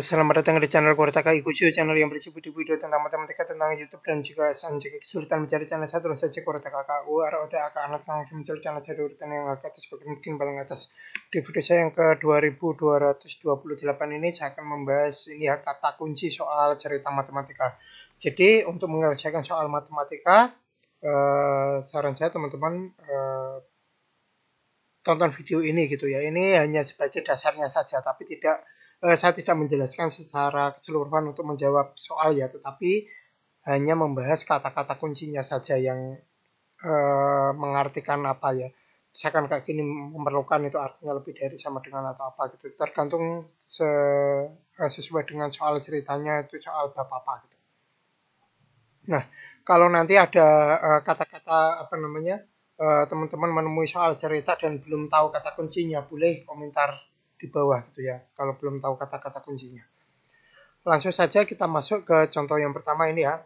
Selamat datang di channel Kuretaka Ikucu, channel yang berisi video-video tentang matematika, tentang YouTube, dan jika jika kesulitan mencari channel saya, terus saja Kuretaka KUROTAK anak langsung mencari channel saya di urutan yang agak atas, mungkin paling atas. Di video saya yang ke 2228 ini saya akan membahas ini ya, kata kunci soal cerita matematika. Jadi untuk menyelesaikan soal matematika, saran saya teman-teman tonton video ini gitu ya. Ini hanya sebagai dasarnya saja, tapi saya tidak menjelaskan secara keseluruhan untuk menjawab soal ya, tetapi hanya membahas kata-kata kuncinya saja yang mengartikan apa ya. Misalkan kayak gini memerlukan itu artinya lebih dari sama dengan atau apa gitu. Tergantung sesuai dengan soal ceritanya itu soal bab apa gitu. Nah, kalau nanti ada kata-kata apa namanya teman-teman menemui soal cerita dan belum tahu kata kuncinya, boleh komentar di bawah gitu ya, kalau belum tahu kata-kata kuncinya. Langsung saja kita masuk ke contoh yang pertama ini ya.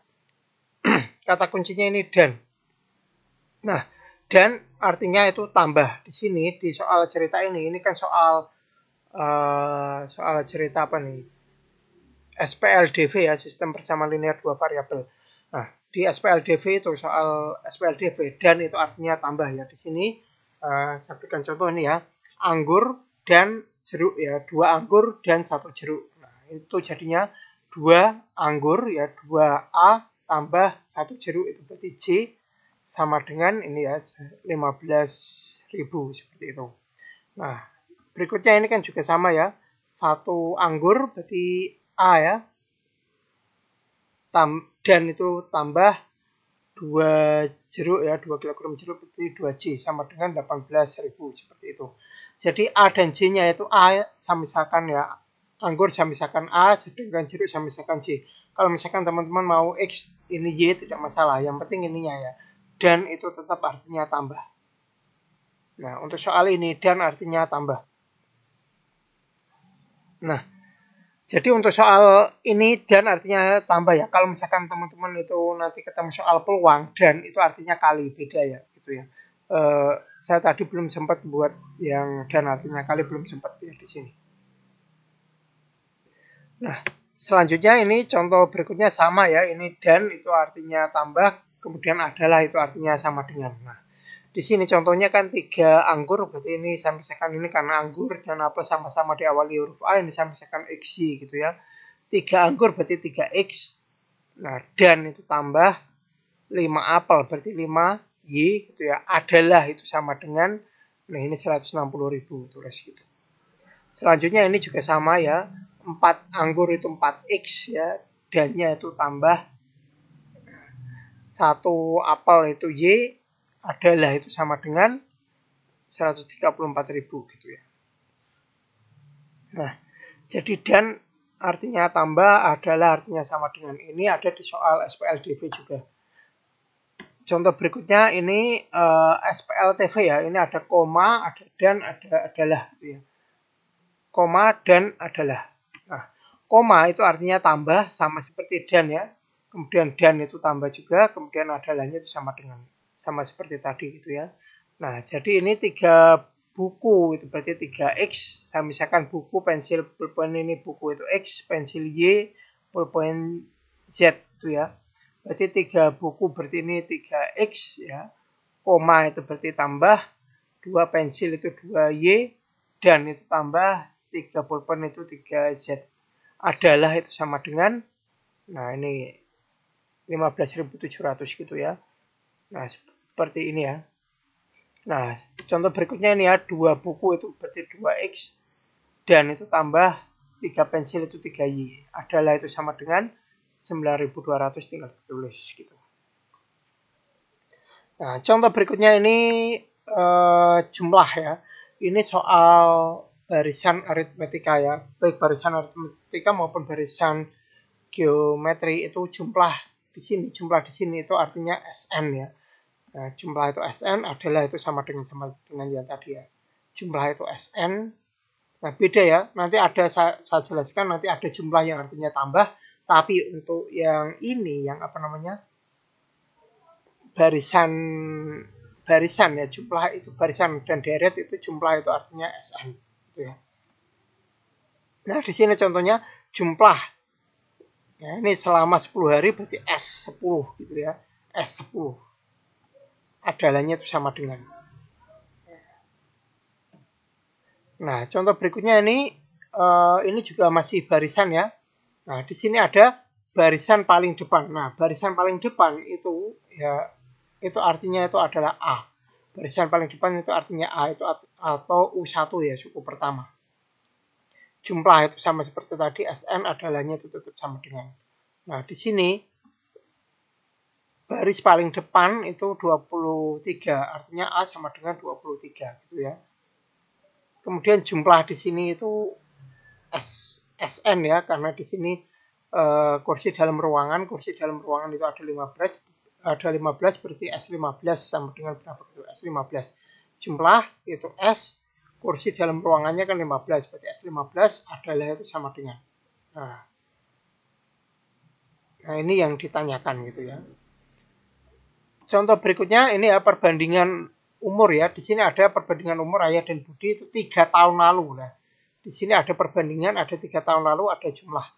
Kata kuncinya ini dan. Nah, dan artinya itu tambah. Di sini di soal cerita ini kan soal cerita apa nih? SPLDV ya, sistem persamaan linear dua variabel. Nah, di SPLDV itu soal SPLDV dan itu artinya tambah ya. Di sini saya berikan contoh ini ya. Anggur dan jeruk ya, 2 anggur dan 1 jeruk. Nah, itu jadinya 2 anggur ya, 2A tambah 1 jeruk, itu berarti J sama dengan ini ya 15.000 seperti itu. Nah, berikutnya ini kan juga sama ya. 1 anggur berarti A ya. Dan itu tambah 2 jeruk ya, 2 kg jeruk berarti 2J sama dengan 18.000 seperti itu. Jadi A dan J-nya itu A saya misalkan ya, anggur saya misalkan A, sedangkan jeruk saya misalkan J. Kalau misalkan teman-teman mau X ini Y tidak masalah, yang penting ininya ya. Dan itu tetap artinya tambah. Nah, untuk soal ini dan artinya tambah. Nah, jadi untuk soal ini dan artinya tambah ya. Kalau misalkan teman-teman itu nanti ketemu soal peluang dan itu artinya kali, beda ya gitu ya. Saya tadi belum sempat buat yang dan artinya kali, belum sempat ya di sini. Nah, selanjutnya ini contoh berikutnya sama ya. Ini dan itu artinya tambah, kemudian adalah itu artinya sama dengan. Nah, di sini contohnya kan 3 anggur, berarti ini saya misalkan ini karena anggur dan apa sama-sama diawali huruf A, ini saya misalkan XY gitu ya. 3 anggur berarti 3X. Nah, dan itu tambah 5 apel berarti 5Y gitu ya. Adalah itu sama dengan, nah ini 160.000 tulis gitu. Selanjutnya ini juga sama ya. 4 anggur itu 4X ya. Dannya itu tambah 1 apel itu Y. Adalah itu sama dengan 134.000 gitu ya. Nah, jadi dan artinya tambah, adalah artinya sama dengan, ini ada di soal SPLDV juga. Contoh berikutnya ini SPLTV ya. Ini ada koma, ada dan, ada adalah gitu ya. Koma dan adalah. Nah, koma itu artinya tambah sama seperti dan ya. Kemudian dan itu tambah juga, kemudian adalahnya itu sama dengan, sama seperti tadi gitu ya. Nah, jadi ini 3 buku itu berarti 3X. Saya misalkan buku pensil pulpen ini, buku itu X, pensil Y, pulpen Z itu ya. Berarti 3 buku berarti ini 3X ya. Koma itu berarti tambah, 2 pensil itu 2Y, dan itu tambah 3 pulpen itu 3Z. Adalah itu sama dengan, nah ini 15.700 gitu ya. Nah, seperti ini ya. Nah, contoh berikutnya ini ya, 2 buku itu berarti 2X, dan itu tambah 3 pensil itu 3Y. Adalah itu sama dengan 9.200, tinggal ditulis gitu. Nah, contoh berikutnya ini jumlah ya. Ini soal barisan aritmetika ya. Baik barisan aritmetika maupun barisan geometri itu jumlah di sini. Jumlah di sini itu artinya SN ya. Nah, jumlah itu SN, adalah itu sama dengan yang tadi ya. Jumlah itu SN. Nah, beda ya. Nanti ada saya jelaskan, nanti ada jumlah yang artinya tambah. Tapi untuk yang ini, yang apa namanya, barisan ya, jumlah itu barisan dan deret itu jumlah itu artinya SN gitu ya. Nah, di sini contohnya jumlah. Ya, ini selama 10 hari berarti S10 gitu ya. S10. Adalannya itu sama dengan. Nah, contoh berikutnya ini juga masih barisan ya. Nah, di sini ada barisan paling depan. Nah, barisan paling depan itu artinya itu adalah A. Barisan paling depan itu artinya A itu atau U1 ya, suku pertama. Jumlah itu sama seperti tadi, SN adalannya itu tetap sama dengan. Nah, di sini baris paling depan itu 23, artinya A sama dengan 23 gitu ya. Kemudian jumlah di sini itu SN ya, karena di sini kursi dalam ruangan itu ada 15 berarti S15 sama dengan berapa itu? S15. Jumlah itu S, kursi dalam ruangannya kan 15, berarti S15 adalah itu sama dengan. Nah, ini yang ditanyakan gitu ya. Contoh berikutnya ini ya perbandingan umur ya. Di sini ada perbandingan umur ayah dan budi itu 3 tahun lalu. Nah, di sini ada perbandingan, ada 3 tahun lalu, ada jumlah.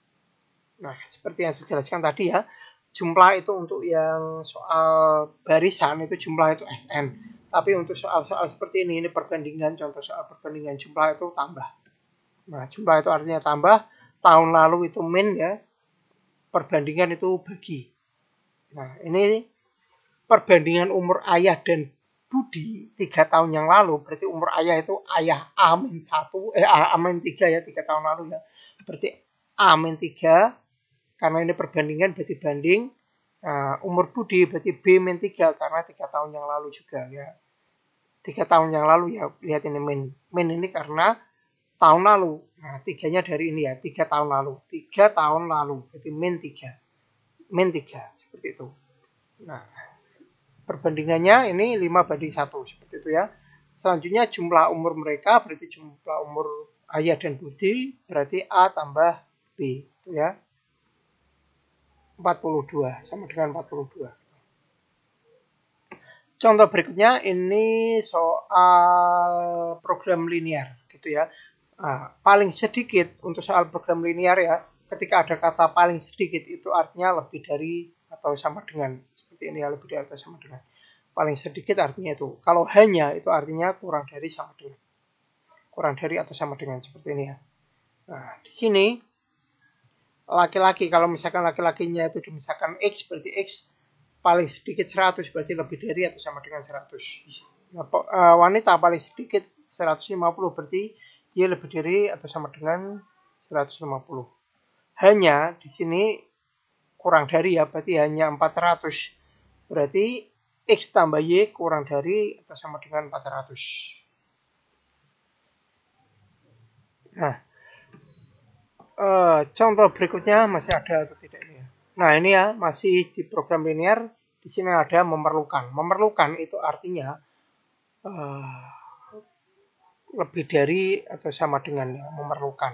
Nah, seperti yang saya jelaskan tadi ya, jumlah itu untuk yang soal barisan itu jumlah itu SN. Tapi untuk soal-soal seperti ini perbandingan, contoh soal perbandingan jumlah itu tambah. Nah, jumlah itu artinya tambah, tahun lalu itu min ya, perbandingan itu bagi. Nah, ini perbandingan umur ayah dan budi 3 tahun yang lalu, berarti umur ayah itu ayah A-1, A-3 ya, 3 tahun lalu ya. Berarti A-3, karena ini perbandingan berarti banding. Umur budi berarti B-3, karena 3 tahun yang lalu juga ya. 3 tahun yang lalu ya, lihat ini min. Min ini karena tahun lalu. Nah, 3-nya dari ini ya, 3 tahun lalu. 3 tahun lalu, berarti min 3. Min 3, seperti itu. Nah, perbandingannya ini 5:1 seperti itu ya. Selanjutnya jumlah umur mereka berarti jumlah umur ayah dan budi berarti A tambah B itu ya. 42 sama dengan 42. Contoh berikutnya ini soal program linear gitu ya. Paling sedikit untuk soal program linear ya, ketika ada kata paling sedikit itu artinya lebih dari atau sama dengan, seperti ini ya, lebih dari atau sama dengan. Paling sedikit artinya itu. Kalau hanya itu artinya kurang dari sama dengan. Kurang dari atau sama dengan, seperti ini ya. Nah, di sini laki-laki, kalau misalkan laki-lakinya itu misalkan X, berarti X paling sedikit 100 berarti lebih dari atau sama dengan 100. Wanita paling sedikit 150 berarti dia lebih dari atau sama dengan 150. Hanya di sini kurang dari ya, berarti hanya 400. Berarti X tambah Y kurang dari atau sama dengan 400. Nah, contoh berikutnya masih ada atau tidak ini ya. Nah, ini ya masih di program linear. Di sini ada memerlukan. Memerlukan itu artinya lebih dari atau sama dengan ya, memerlukan.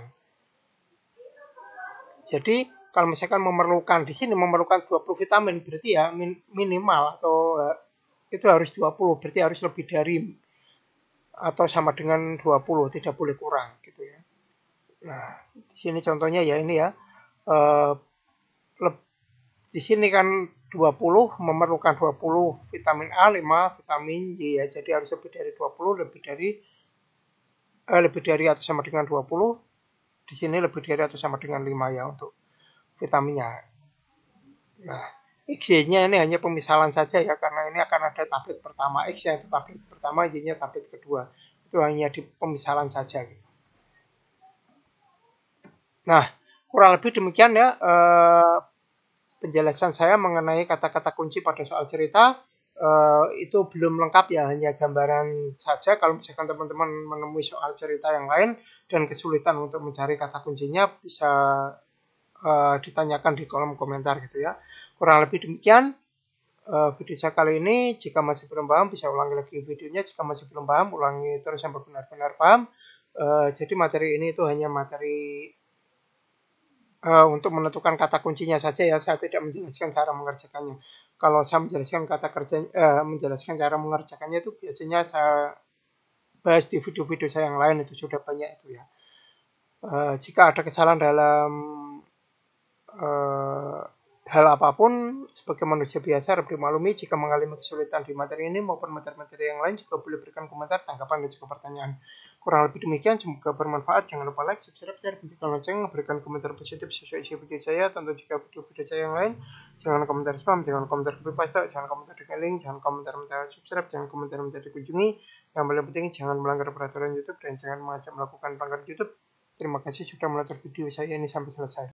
Jadi kalau misalkan memerlukan di sini memerlukan 20 vitamin berarti ya minimal atau itu harus 20, berarti harus lebih dari atau sama dengan 20, tidak boleh kurang gitu ya. Nah, di sini contohnya ya ini ya. Di sini kan 20 memerlukan 20 vitamin A, 5 vitamin Y ya. Jadi harus lebih dari 20, lebih dari atau sama dengan 20. Di sini lebih dari atau sama dengan 5 ya untuk vitaminnya. Nah, X-nya ini hanya pemisalan saja ya, karena ini akan ada tablet pertama X yang itu tablet pertama, Y-nya tablet kedua. Itu hanya di pemisalan saja gitu. Nah, kurang lebih demikian ya penjelasan saya mengenai kata-kata kunci pada soal cerita. Itu belum lengkap ya, hanya gambaran saja. Kalau misalkan teman-teman menemui soal cerita yang lain dan kesulitan untuk mencari kata kuncinya, bisa ditanyakan di kolom komentar gitu ya. Kurang lebih demikian video saya kali ini. Jika masih belum paham bisa ulangi lagi videonya, jika masih belum paham ulangi terus sampai benar-benar paham. Jadi materi ini itu hanya materi untuk menentukan kata kuncinya saja ya, saya tidak menjelaskan cara mengerjakannya. Kalau saya menjelaskan menjelaskan cara mengerjakannya itu biasanya saya bahas di video-video saya yang lain, itu sudah banyak itu ya. Jika ada kesalahan dalam hal apapun, sebagai manusia biasa harap dimaklumi jika mengalami kesulitan di materi ini maupun materi-materi yang lain juga boleh berikan komentar, tanggapan, dan juga pertanyaan. Kurang lebih demikian, semoga bermanfaat. Jangan lupa like, subscribe, share, bunyikan lonceng, berikan komentar positif sesuai isi video saya. Tentu jika video-video saya yang lain, jangan komentar spam, jangan komentar copy paste, jangan komentar dengan link, jangan komentar minta subscribe, jangan komentar minta dikunjungi. Yang paling penting jangan melanggar peraturan YouTube dan jangan mengajak melakukan pelanggaran YouTube. Terima kasih sudah menonton video saya ini sampai selesai.